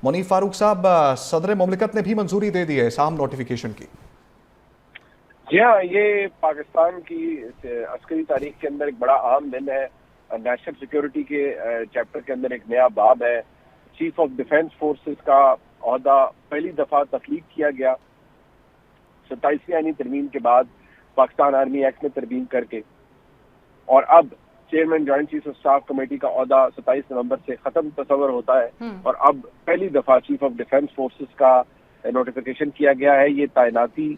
मुनीफ फारूक साहब, सदर मुमलिकत ने भी मंजूरी दे दी है साम नोटिफिकेशन की। जी हाँ, ये पाकिस्तान की अस्करी तारीख के अंदर एक बड़ा अहम दिन है। नेशनल सिक्योरिटी के चैप्टर के अंदर एक नया बाब है। चीफ ऑफ डिफेंस फोर्सेस का ओहदा पहली दफा तख्लीक किया गया 27वीं आईनी तरमीम के बाद पाकिस्तान आर्मी एक्ट में तरमीम करके, और अब chairman joint chief of staff committee का ओहदा 27 नवंबर से खत्म तस्वर होता है और अब पहली दफा चीफ ऑफ डिफेंस फोर्सेस का नोटिफिकेशन किया गया है। ये तैनाती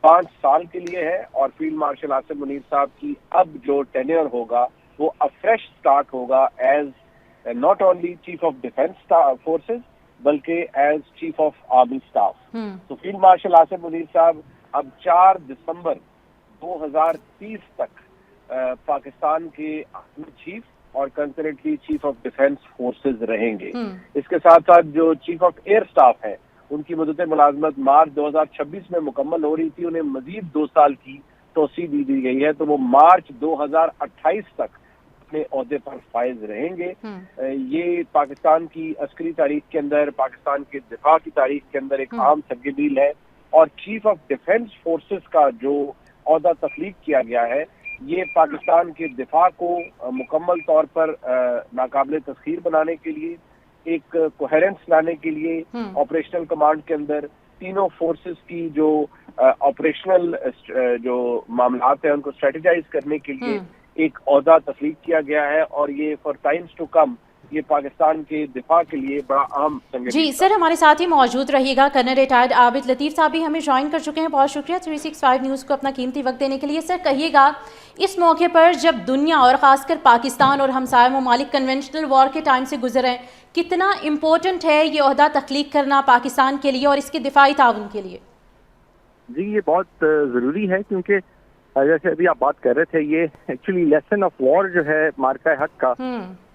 5 साल के लिए है और फील्ड मार्शल आसिम मुनीर साहब की अब जो टेन्योर होगा वो अफ्रेश स्टार्ट होगा as not only chief of defence forces बल्कि as chief of army staff. तो फील्ड मार्शल आसिम मुनीर साहब अब 4 दिसंबर 2030 तक पाकिस्तान के आर्मी चीफ और कंसर्नेटली चीफ ऑफ डिफेंस फोर्सेस रहेंगे। इसके साथ साथ जो चीफ ऑफ एयर स्टाफ है उनकी मुद्दत मुलाजमत मार्च 2026 में मुकम्मल हो रही थी, उन्हें मजीद 2 साल की तोसी दी गई है, तो वो मार्च 2028 तक अपने ओहदे पर फाइज रहेंगे। ये पाकिस्तान की अस्करी तारीख के अंदर, पाकिस्तान के दिफा की तारीख के अंदर एक आम तब्दीली है और चीफ ऑफ डिफेंस फोर्सेस का जो ओहदा तख्लीक किया गया है ये पाकिस्तान के दिफा को मुकम्मल तौर पर नाकाबिल तस्खीर बनाने के लिए, एक कोहेरेंस लाने के लिए, ऑपरेशनल कमांड के अंदर तीनों फोर्सेस की जो ऑपरेशनल जो मामलात हैं उनको स्ट्रेटेजाइज करने के लिए एक ओहदा तख्लीक किया गया है और ये फॉर टाइम्स टू कम ये पाकिस्तान के दिफा के लिए बड़ा अहम संगठन। जी सर, हमारे साथ ही मौजूद रहिएगा। कर्नल रिटायर्ड आबिद लतीफ़ साहब भी हमें ज्वाइन कर चुके हैं। बहुत शुक्रिया 365 न्यूज़ को अपना कीमती वक्त देने के लिए। सर कहिएगा, इस मौके पर जब दुनिया और ख़ासकर पाकिस्तान और हमसाया ममालिक कन्वेंशनल वॉर के टाइम से गुजर हैं, कितना इम्पोर्टेंट है ये ओहदा तख्लीक करना पाकिस्तान के लिए और इसके दिफाई ताउन के लिए? जी ये बहुत ज़रूरी है क्योंकि जैसे अभी आप बात कर रहे थे, ये एक्चुअली लेसन ऑफ वॉर जो है मार्का हक का,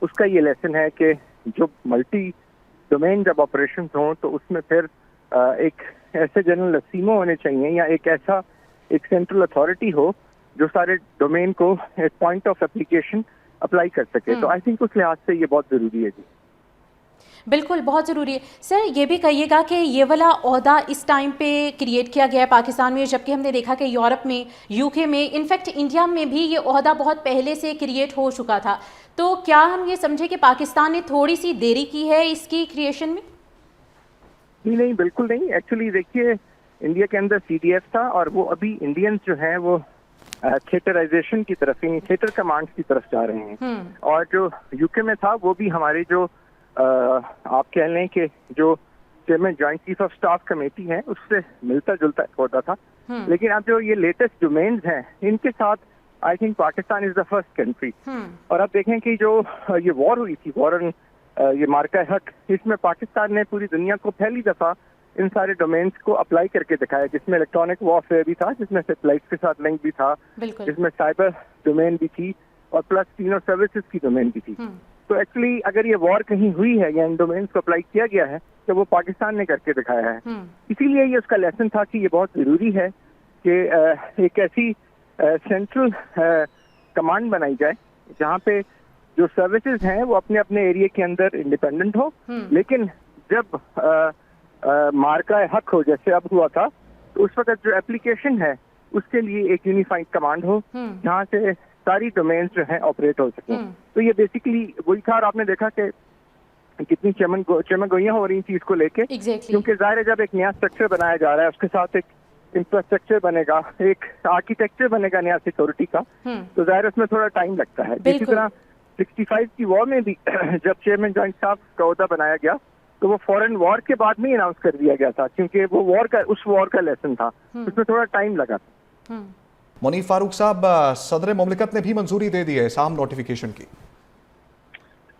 उसका ये लेसन है कि जो मल्टी डोमेन जब ऑपरेशन हों तो उसमें फिर एक ऐसे जनरल असीमो होने चाहिए या एक ऐसा एक सेंट्रल अथॉरिटी हो जो सारे डोमेन को एक पॉइंट ऑफ एप्लीकेशन अप्लाई कर सके। तो आई थिंक उस लिहाज से ये बहुत ज़रूरी है। जी बिल्कुल, बहुत ज़रूरी है। सर ये भी कहिएगा कि ये वाला ओहदा इस टाइम पे क्रिएट किया गया है पाकिस्तान में, जबकि हमने देखा कि यूरोप में, यूके में, इनफैक्ट इंडिया में भी ये ओहदा बहुत पहले से क्रिएट हो चुका था। तो क्या हम ये समझे कि पाकिस्तान ने थोड़ी सी देरी की है इसकी क्रिएशन में? नहीं, बिल्कुल नहीं। एक्चुअली देखिए, इंडिया के अंदर CDF था और वो अभी इंडियंस जो हैं वो थिएटराइजेशन की तरफ, थिएटर कमांड्स की तरफ जा रहे हैं। और जो यूके में था वो भी हमारे जो आप कह लें कि जो chairman joint chief of staff committee है उससे मिलता जुलता होता था। लेकिन अब जो ये लेटेस्ट डोमेन्स हैं इनके साथ I think Pakistan is the first country. और अब देखें कि जो ये वॉर हुई थी, वॉर ये मार्का हक, इसमें पाकिस्तान ने पूरी दुनिया को पहली दफा इन सारे डोमेन्स को अप्लाई करके दिखाया, जिसमें इलेक्ट्रॉनिक वॉरफेयर भी था, जिसमें सैटेलाइट के साथ लिंक भी था, जिसमें साइबर डोमेन भी थी और प्लस तीनों सर्विसेज की डोमेन भी थी। तो एक्चुअली अगर ये वॉर कहीं हुई है या इन डोमेन्स को अप्लाई किया गया है तो वो पाकिस्तान ने करके दिखाया है। इसीलिए ये उसका लेसन था कि ये बहुत जरूरी है कि एक ऐसी सेंट्रल कमांड बनाई जाए जहाँ पे जो सर्विसेज हैं वो अपने अपने एरिया के अंदर इंडिपेंडेंट हो, लेकिन जब मार्का हक हो जैसे अब हुआ था तो उस वक्त जो एप्लीकेशन है उसके लिए एक यूनिफाइड कमांड हो जहाँ से सारी डोमेन्स जो हैं ऑपरेट हो सकें। तो ये बेसिकली वही था। और आपने देखा कि कितनी चमगोइयां हो रही थी इसको लेके, क्योंकि जाहिर है जब एक नया स्ट्रक्चर बनाया जा रहा है उसके साथ एक इंफ्रास्ट्रक्चर बनेगा, एक आर्किटेक्चर बनेगा नया सिक्योरिटी का, तो जाहिर उसमें थोड़ा टाइम लगता है। इसी तरह 65 की वॉर में भी जब चेयरमैन जॉइंट स्टाफ का ओहदा बनाया गया तो वो फॉरेन वॉर के बाद में अनाउंस कर दिया गया था, क्योंकि वो उस वॉर का लेसन था, उसमें थोड़ा टाइम लगा था। मुनीफ फारूक साहब, सदर मुमलिकत ने भी मंजूरी दे दी है साम नोटिफिकेशन की।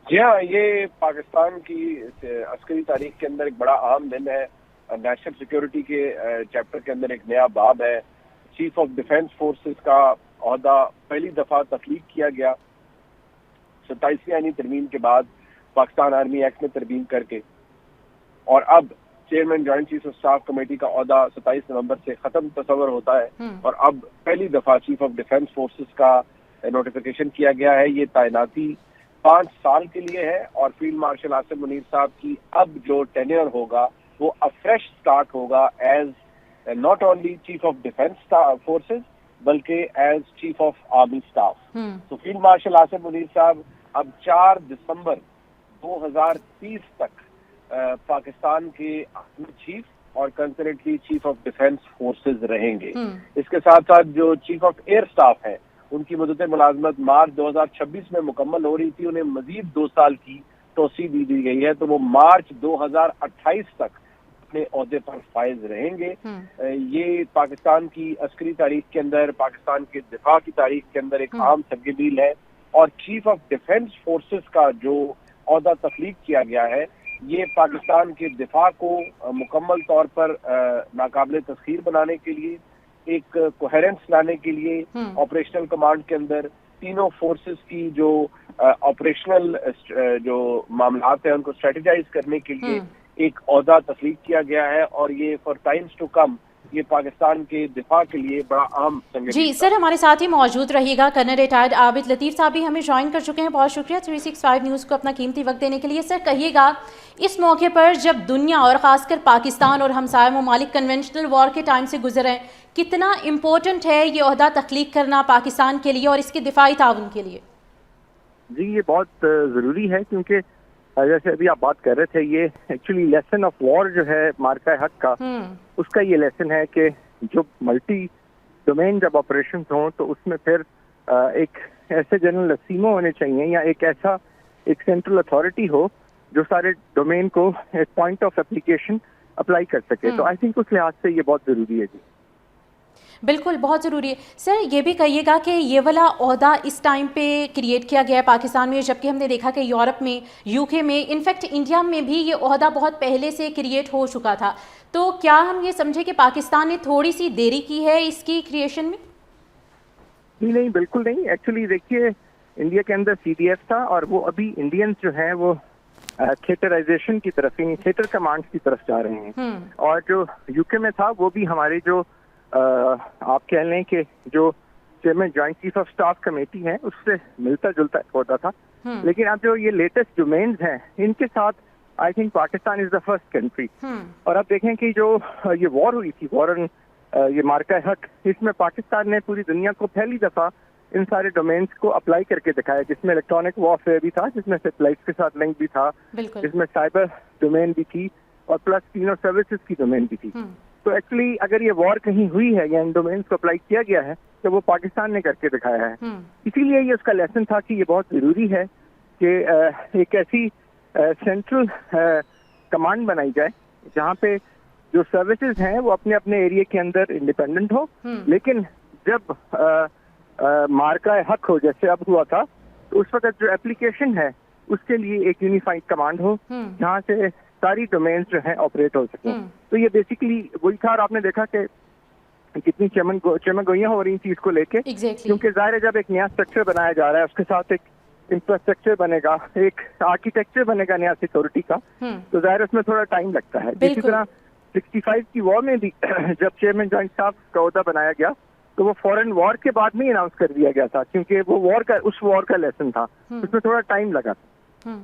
जी हाँ, ये पाकिस्तान की अस्करी तारीख के अंदर एक बड़ा अहम दिन है। नेशनल सिक्योरिटी के चैप्टर के अंदर एक नया बाब है। चीफ ऑफ डिफेंस फोर्सेस का ओहदा पहली दफा तख्लीक किया गया 27वीं आईनी तरमीम के बाद पाकिस्तान आर्मी एक्ट में तरमीम करके, और अब chairman joint chief of staff committee का ओहदा 27 नवंबर से खत्म तस्वर होता है और अब पहली दफा चीफ ऑफ डिफेंस फोर्सेस का नोटिफिकेशन किया गया है। ये तैनाती 5 साल के लिए है और फील्ड मार्शल आसिम मुनीर साहब की अब जो टेन्योर होगा वो फ्रेश स्टार्ट होगा as not only chief of defence forces बल्कि as chief of army staff. तो फील्ड मार्शल आसिम मुनीर साहब अब 4 दिसंबर 2030 तक पाकिस्तान के आर्मी चीफ और कंसर्नेटली चीफ ऑफ डिफेंस फोर्सेस रहेंगे। इसके साथ साथ जो चीफ ऑफ एयर स्टाफ है उनकी मुद्दत मुलाजमत मार्च 2026 में मुकम्मल हो रही थी, उन्हें मजीद 2 साल की तोसी दी गई है, तो वो मार्च 2028 तक अपने ओहदे पर फाइज रहेंगे। ये पाकिस्तान की अस्करी तारीख के अंदर, पाकिस्तान के दिफा की तारीख के अंदर एक आम तरगीब है और चीफ ऑफ डिफेंस फोर्सेस का जो ओहदा तख्लीक किया गया है ये पाकिस्तान के दिफा को मुकम्मल तौर पर नाकाबिल तस्खीर बनाने के लिए, एक कोहेरेंस लाने के लिए ऑपरेशनल कमांड के अंदर तीनों फोर्सेस की जो ऑपरेशनल जो मामलात हैं उनको स्ट्रेटेजाइज करने के लिए एक ओहदा तख्लीक किया गया है और ये फॉर टाइम्स टू कम ये पाकिस्तान के दिफा के लिए बड़ा अहम संगठन। जी सर, हमारे साथ ही मौजूद रहिएगा। कर्नल रिटायर्ड आबिद लतीफ़ साहब भी हमें ज्वाइन कर चुके हैं। बहुत शुक्रिया 365 न्यूज़ को अपना कीमती वक्त देने के लिए। सर कहिएगा, इस मौके पर जब दुनिया और ख़ासकर पाकिस्तान और हमसाया ममालिक कन्वेंशनल वॉर के टाइम से गुजरे हैं, कितना इम्पोर्टेंट है ये ओहदा तख्लीक करना पाकिस्तान के लिए और इसके दिफाई ताउन के लिए? जी ये बहुत ज़रूरी है क्योंकि जैसे अभी आप बात कर रहे थे, ये एक्चुअली लेसन ऑफ वॉर जो है मार्का हक का, उसका ये लेसन है कि जो मल्टी डोमेन जब ऑपरेशन हों तो उसमें फिर एक ऐसे जनरल सीमो होने चाहिए या एक ऐसा एक सेंट्रल अथॉरिटी हो जो सारे डोमेन को एक पॉइंट ऑफ एप्लीकेशन अप्लाई कर सके। तो आई थिंक उस लिहाज से ये बहुत ज़रूरी है। जी बिल्कुल, बहुत ज़रूरी है। सर ये भी कहिएगा कि ये वाला ओहदा इस टाइम पे क्रिएट किया गया है पाकिस्तान में, जबकि हमने देखा कि यूरोप में, यूके में, इनफैक्ट इंडिया में भी ये ओहदा बहुत पहले से क्रिएट हो चुका था। तो क्या हम ये समझे कि पाकिस्तान ने थोड़ी सी देरी की है इसकी क्रिएशन में? नहीं, बिल्कुल नहीं। एक्चुअली देखिए, इंडिया के अंदर CDF था और वो अभी इंडियंस जो हैं वो थिएटराइजेशन की तरफ, थिएटर कमांड्स की तरफ जा रहे हैं। और जो यूके में था वो भी हमारे जो आप कह लें कि जो chairman joint chief of staff committee है उससे मिलता जुलता होता था। लेकिन अब जो ये लेटेस्ट डोमेन्स हैं इनके साथ I think Pakistan is the first country. और अब देखें कि जो ये वॉर हुई थी, ये मार्का हक, इसमें पाकिस्तान ने पूरी दुनिया को पहली दफा इन सारे डोमेन्स को अप्लाई करके दिखाया, जिसमें इलेक्ट्रॉनिक वॉरफेयर भी था, जिसमें सैटेलाइट के साथ लिंक भी था, जिसमें साइबर डोमेन भी थी और प्लस तीनों सर्विसेज की डोमेन भी थी। तो एक्चुअली अगर ये वॉर कहीं हुई है या इन डोमेन्स को अप्लाई किया गया है तो वो पाकिस्तान ने करके दिखाया है। इसीलिए ये उसका लेसन था कि ये बहुत जरूरी है कि एक ऐसी सेंट्रल कमांड बनाई जाए जहाँ पे जो सर्विसेज हैं वो अपने अपने एरिया के अंदर इंडिपेंडेंट हो, लेकिन जब मार्का हक हो जैसे अब हुआ था तो उस वक्त जो एप्लीकेशन है उसके लिए एक यूनिफाइड कमांड हो जहाँ से सारी डोमेन्स जो हैं ऑपरेट हो सके। तो ये बेसिकली वही था। और आपने देखा कि कितनी चमगोइयां हो रही थी इसको लेके, क्योंकि जाहिर है जब एक नया स्ट्रक्चर बनाया जा रहा है उसके साथ एक इंफ्रास्ट्रक्चर बनेगा, एक आर्किटेक्चर बनेगा नया सिक्योरिटी का, तो जाहिर उसमें थोड़ा टाइम लगता है। इसी तरह 65 की वॉर में भी जब चेयरमैन जॉइंट स्टाफ का ओहदा बनाया गया तो वो फॉरेन वॉर के बाद में अनाउंस कर दिया गया था, क्योंकि वो उस वॉर का लेसन था, उसमें थोड़ा टाइम लगा था।